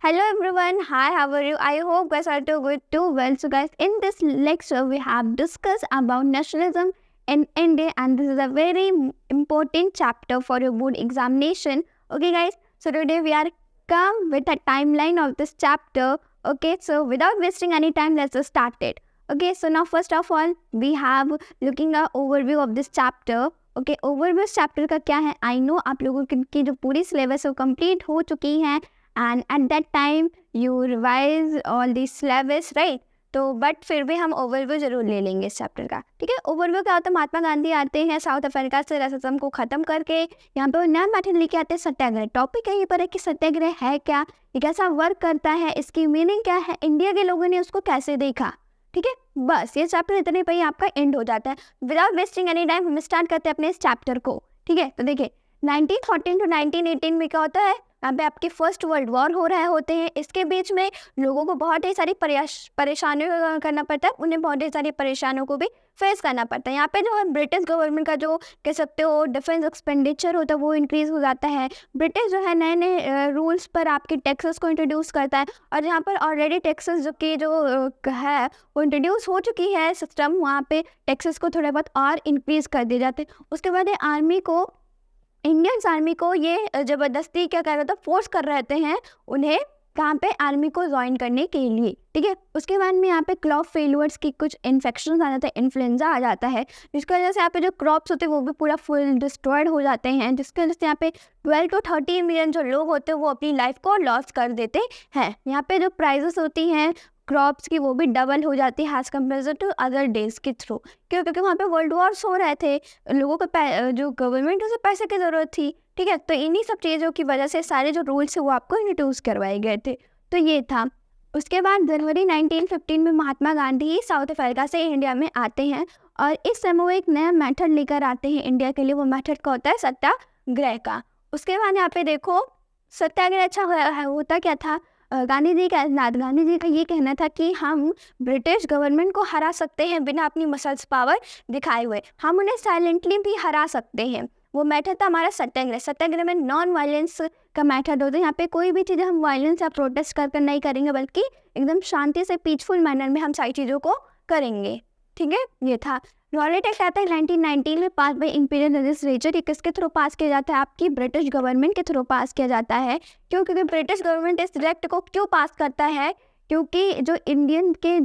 Hello everyone, hi, how are you? I hope guys are too good too well. So guys, in this lecture we have discussed about nationalism in India and this is a very important chapter for your board examination. Okay guys, so today we are come with a timeline of this chapter. Okay, so without wasting any time, let's just start it. Okay, so now first of all, we have looking at overview of this chapter. Okay overview chapter का क्या है I know आप लोगों की जो पूरी syllabus है वो कंप्लीट हो चुकी है and at that time you revise all the syllabus right तो बट फिर भी हम ओवरव्यू जरूर ले लेंगे इस चैप्टर का ठीक है। ओवरव्यू क्या होता है, महात्मा गांधी आते हैं साउथ अफ्रीका से रासिज्म को ख़त्म करके यहाँ पे वो नया मैथड लेके आते हैं सत्याग्रह। टॉपिक यहीं पर है कि सत्याग्रह है क्या, ये कैसा वर्क करता है, इसकी मीनिंग क्या है, इंडिया के लोगों ने उसको कैसे देखा। ठीक है, बस ये चैप्टर इतने पर ही आपका एंड हो जाता है। विदाउट वेस्टिंग एनी टाइम हम स्टार्ट करते हैं अपने इस चैप्टर को। ठीक है, तो देखिए 1914 टू 1918 में क्या होता है, यहाँ पे आपके फर्स्ट वर्ल्ड वॉर हो रहे होते हैं। इसके बीच में लोगों को बहुत ही सारी परेशानियों करना पड़ता है, उन्हें बहुत ही सारी परेशानियों को भी फेस करना पड़ता है। यहाँ पे जो है ब्रिटिश गवर्नमेंट का जो कह सकते हो डिफेंस एक्सपेंडिचर होता है वो इंक्रीज़ हो जाता है। ब्रिटिश जो है नए नए रूल्स पर आपके टैक्सेस को इंट्रोड्यूस करता है और यहाँ पर ऑलरेडी टैक्सेस जो कि जो है वो इंट्रोड्यूस हो चुकी है सिस्टम, वहाँ पे टैक्सेस को थोड़े बहुत और इंक्रीज़ कर दिए जाते हैं। उसके बाद आर्मी को, इंडियंस आर्मी को ये ज़बरदस्ती क्या कर रहे थे, फोर्स कर रहे हैं उन्हें कहाँ पे आर्मी को ज्वाइन करने के लिए। ठीक है, उसके बाद में यहाँ पे क्रॉप फेलियर्स की कुछ इन्फेक्शन आ जाता है, इन्फ्लुएंजा आ जाता है, जिसकी वजह से यहाँ पे जो क्रॉप्स होते हैं वो भी पूरा फुल डिस्ट्रॉयड हो जाते हैं, जिसकी वजह से यहाँ पे 12 to 13 मिलियन जो लोग होते हैं वो अपनी लाइफ को लॉस कर देते हैं। यहाँ पे जो प्राइजेस होती हैं क्रॉप्स की वो भी डबल हो जाती है as compare to other days के थ्रू। क्यों? क्योंकि वहाँ पे वर्ल्ड वॉर्स हो रहे थे, लोगों को जो गवर्नमेंट उसे पैसे की ज़रूरत थी। ठीक है, तो इन्हीं सब चीज़ों की वजह से सारे जो रूल्स है वो आपको इंट्रोड्यूस करवाए गए थे। तो ये था। उसके बाद जनवरी 1915 में महात्मा गांधी साउथ अफ्रीका से इंडिया में आते हैं और इस समय वो एक नया मेथड लेकर आते हैं इंडिया के लिए। वो मेथड का होता है सत्याग्रह का। उसके बाद यहाँ पे देखो सत्याग्रह अच्छा होता क्या था, गांधी जी का ये कहना था कि हम ब्रिटिश गवर्नमेंट को हरा सकते हैं बिना अपनी मसल्स पावर दिखाए हुए, हम उन्हें साइलेंटली भी हरा सकते हैं। वो मेथड था हमारा सत्याग्रह। सत्याग्रह में नॉन वायलेंस का मेथड होता है, यहाँ पे कोई भी चीज़ हम वायलेंस या प्रोटेस्ट कर नहीं करेंगे, बल्कि एकदम शांति से पीसफुल मैनर में हम सारी चीज़ों को करेंगे। ठीक है, ये था। रॉलेट एक्ट आता है 1919 में, पास बाई इंपीरियल लेजिस्लेचर। ये किसके थ्रू पास किया जाता है, आपकी ब्रिटिश गवर्नमेंट के थ्रू पास किया जाता है। क्यों? क्योंकि ब्रिटिश गवर्नमेंट इस एक्ट को क्यों पास करता है, क्योंकि जो इंडियन के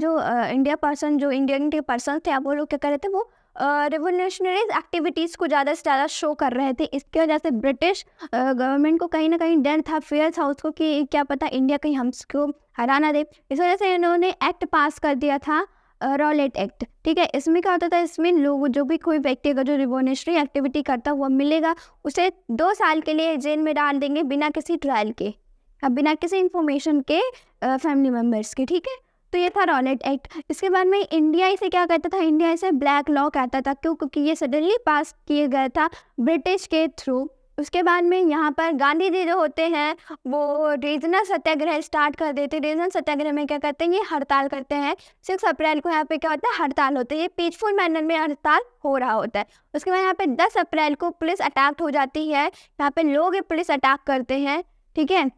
पर्सन थे वो लोग क्या कर रहे थे, वो रिवोल्यूशनरीज एक्टिविटीज़ को ज़्यादा से ज़्यादा शो कर रहे थे। इसकी वजह से ब्रिटिश गवर्नमेंट को कहीं ना कहीं डर था, फेयर था उसको कि क्या पता इंडिया कहीं हमको हरा ना दे। इस वजह से इन्होंने एक्ट पास कर दिया था, रॉलेट एक्ट। ठीक है, इसमें क्या होता था, इसमें लोग जो भी कोई व्यक्ति अगर जो रिवोल्यूशनरी एक्टिविटी करता हुआ मिलेगा उसे 2 साल के लिए जेल में डाल देंगे बिना किसी ट्रायल के, अब बिना किसी इंफॉर्मेशन के फैमिली मेम्बर्स के। ठीक है, तो ये था रॉलेट एक्ट। इसके बाद में इंडिया इसे क्या कहता था, इंडिया इसे ब्लैक लॉ कहता था। क्यों? क्योंकि ये सडनली पास किया गया था ब्रिटिश के थ्रू। उसके बाद में यहाँ पर गांधी जी जो होते हैं वो रीजनल सत्याग्रह स्टार्ट कर देते हैं। रीजनल सत्याग्रह में क्या करते हैं, ये हड़ताल करते हैं। 6 अप्रैल को यहाँ पे क्या होता है, हड़ताल होती है। ये पीसफुल मैनर में हड़ताल हो रहा होता है। उसके बाद यहाँ पे 10 अप्रैल को पुलिस अटैक हो जाती है, यहाँ पे लोग पुलिस अटैक करते हैं। ठीक है,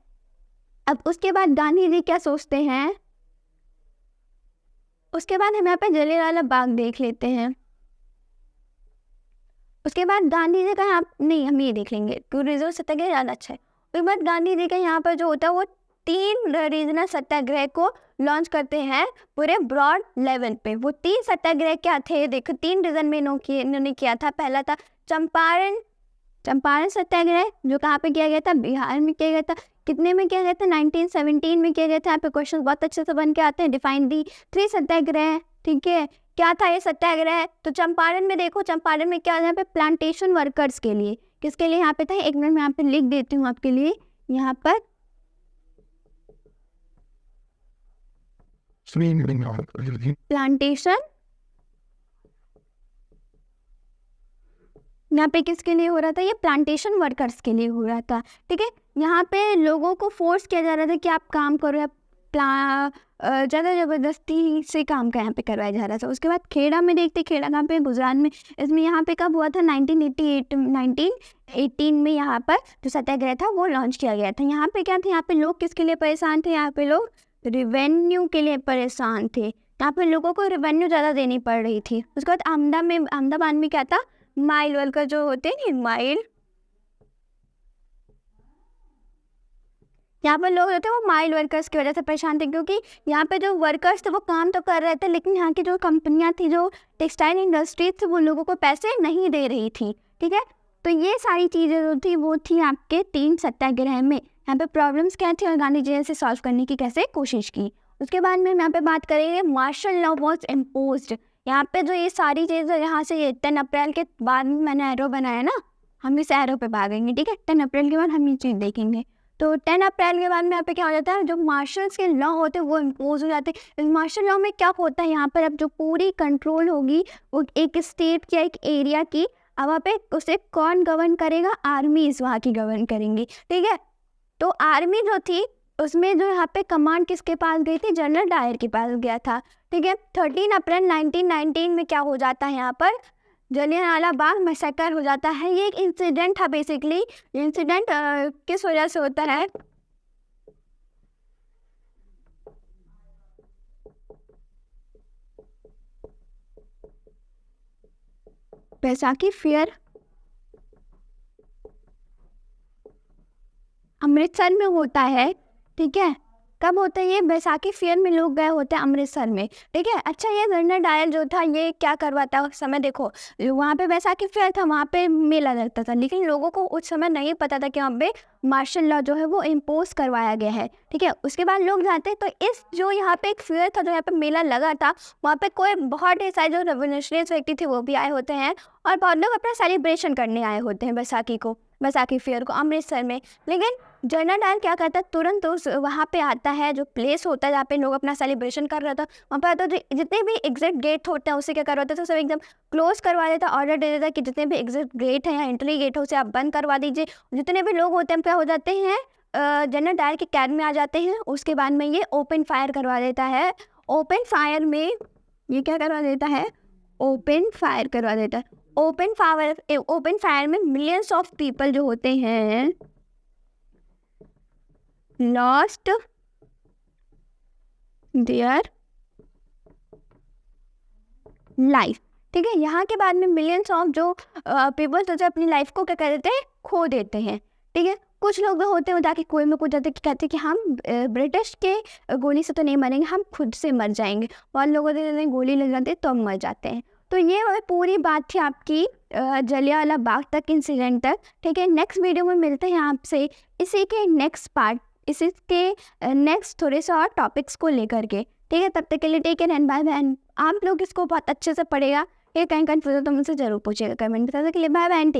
अब उसके बाद गांधी जी क्या सोचते हैं, उसके बाद हम यहाँ पे जलियांवाला बाग देख लेते हैं। उसके बाद गांधी जी का यहाँ नहीं, हम ये देख लेंगे क्योंकि रीजनल सत्याग्रह ज़्यादा अच्छा है। उसके बाद गांधी जी का यहाँ पर जो होता है वो 3 रीजनल सत्याग्रह को लॉन्च करते हैं पूरे ब्रॉड लेवल पे। वो 3 सत्याग्रह क्या थे, देखो 3 रीजन में इन्होंने किया था। पहला था चंपारण सत्याग्रह, जो कहाँ पे किया गया था, बिहार में किया गया था। कितने में किया गया था, 1917 में किया गया था। यहाँ पे क्वेश्चन बहुत अच्छे से बन के आते हैं। डिफाइन दी 3 सत्याग्रह। ठीक है, क्या था ये सत्याग्रह, तो चंपारण में देखो, चंपारण में क्या है, यहाँ पे प्लांटेशन वर्कर्स के लिए, किसके लिए यहाँ पे था, एक मिनट में यहाँ पे लिख देती हूँ आपके लिए। यहाँ पर प्लांटेशन, यहाँ पे किसके लिए हो रहा था, ये प्लांटेशन वर्कर्स के लिए हो रहा था। ठीक है, यहाँ पे लोगों को फोर्स किया जा रहा था कि आप काम करो, आप ज़्यादा ज़बरदस्ती से काम का यहाँ पे करवाया जा रहा था। उसके बाद खेड़ा में देखते, खेड़ा कहाँ पे, गुजरात में। इसमें यहाँ पे कब हुआ था, 1918 में यहाँ पर जो सत्याग्रह था वो लॉन्च किया गया था। यहाँ पे क्या था, यहाँ पे लोग किसके लिए परेशान थे, यहाँ पे लोग रिवेन्यू के लिए परेशान थे। यहाँ पे लोगों को रिवेन्यू ज़्यादा देनी पड़ रही थी। उसके बाद अहमदाबाद में क्या था, माइल वर्कर जो होते हैं, माइल, यहाँ पर लोग जो थे वो माइल वर्कर्स की वजह से परेशान थे, क्योंकि यहाँ पे जो वर्कर्स थे वो काम तो कर रहे थे, लेकिन यहाँ की जो कंपनियाँ थी, जो टेक्सटाइल इंडस्ट्रीज थी, वो लोगों को पैसे नहीं दे रही थी। ठीक है, तो ये सारी चीज़ें जो थी वो थी आपके 3 सत्याग्रह में। यहाँ पे प्रॉब्लम्स क्या थी और गांधी जी ने इसे सॉल्व करने की कैसे कोशिश की। उसके बाद में हम यहाँ पे बात करेंगे मार्शल लॉ वॉज इम्पोज्ड। यहाँ पे जो ये सारी चीज़ें, यहाँ से ये 10 अप्रैल के बाद में मैंने एरो बनाया ना, हम इस एरो पे भागेंगे। ठीक है, 10 अप्रैल के बाद हम ये चीज़ देखेंगे। तो 10 अप्रैल के बाद में यहाँ पे क्या हो जाता है, जो मार्शल्स के लॉ होते हैं वो इम्पोज हो जाते हैं। इस मार्शल लॉ में क्या होता है, यहाँ पर अब जो पूरी कंट्रोल होगी वो एक स्टेट या एक एरिया की, अब वहाँ पे उसे कौन गवर्न करेगा, आर्मीज वहाँ की गवर्न करेंगी। ठीक है, तो आर्मी जो थी उसमें जो यहाँ पे कमांड किसके पास गई थी, जनरल डायर के पास गया था। ठीक है, 13 अप्रैल 1919 में क्या हो जाता है, यहाँ पर जलियांवाला बाग मैसेकर हो जाता है। ये एक इंसिडेंट था बेसिकली। इंसिडेंट किस वजह से होता है, बैसाखी फेयर अमृतसर में होता है। ठीक है, कब होता है ये, बैसाखी फेयर में लोग गए होते हैं अमृतसर में। ठीक है, अच्छा ये जनरल डायर जो था ये क्या करवाता है उस समय, देखो वहाँ पे बैसाखी फेयर था, वहाँ पे मेला लगता था, लेकिन लोगों को उस समय नहीं पता था कि वहाँ पे मार्शल लॉ जो है वो इम्पोज करवाया गया है। ठीक है, उसके बाद लोग जाते हैं, तो इस जो यहाँ पे एक फेयर था, जो यहाँ पे मेला लगा था, वहाँ पे कोई बहुत ही सारे जो रेवोल्यूशनरीज व्यक्ति थे वो भी आए होते हैं, और बहुत लोग अपना सेलिब्रेशन करने आए होते हैं बैसाखी फेयर को अमृतसर में। लेकिन जनरल डायर क्या करता है, तुरंत उस वहाँ पे आता है, जो प्लेस होता है जहाँ पे लोग अपना सेलिब्रेशन कर रहा था, वहाँ पर आता है, जितने भी एग्जिट गेट होते हैं उसे क्या करवाता है, तो सब एकदम क्लोज करवा देता, ऑर्डर दे देता कि जितने भी एग्जिट गेट है या एंट्री गेट है उसे आप बंद करवा दीजिए। जितने भी लोग होते हैं क्या हो जाते हैं, जनरल डायर के कैद में आ जाते हैं। उसके बाद में ये ओपन फायर करवा देता है। ओपन फायर में ये क्या करवा देता है, ओपन फायर करवा देता है। ओपन फायर में मिलियंस ऑफ पीपल जो होते हैं लॉस्ट देयर लाइफ। ठीक है, यहाँ के बाद में मिलियंस ऑफ जो पीपल जो अपनी लाइफ को क्या कर देते हैं, खो देते हैं। ठीक है, कुछ लोग होते हैं जाके कुएं में कूद जाते कि कहते कि हम ब्रिटिश के गोली से तो नहीं मरेंगे, हम खुद से मर जाएंगे। बहुत लोगों से गोली लग जाती है तो हम मर जाते हैं। तो ये पूरी बात थी आपकी जलियांवाला बाग तक इंसिडेंट तक। ठीक है, नेक्स्ट वीडियो में मिलते हैं आपसे इसी के नेक्स्ट पार्ट, इसी के नेक्स्ट थोड़े से और टॉपिक्स को लेकर के। ठीक है, तब तक के लिए take care and bye bye. आप लोग इसको बहुत अच्छे से पढ़ेगा, ये कहीं कन्फ्यूजन तो मुझसे जरूर पूछेगा कमेंट में। तब तक के लिए बाय बाय।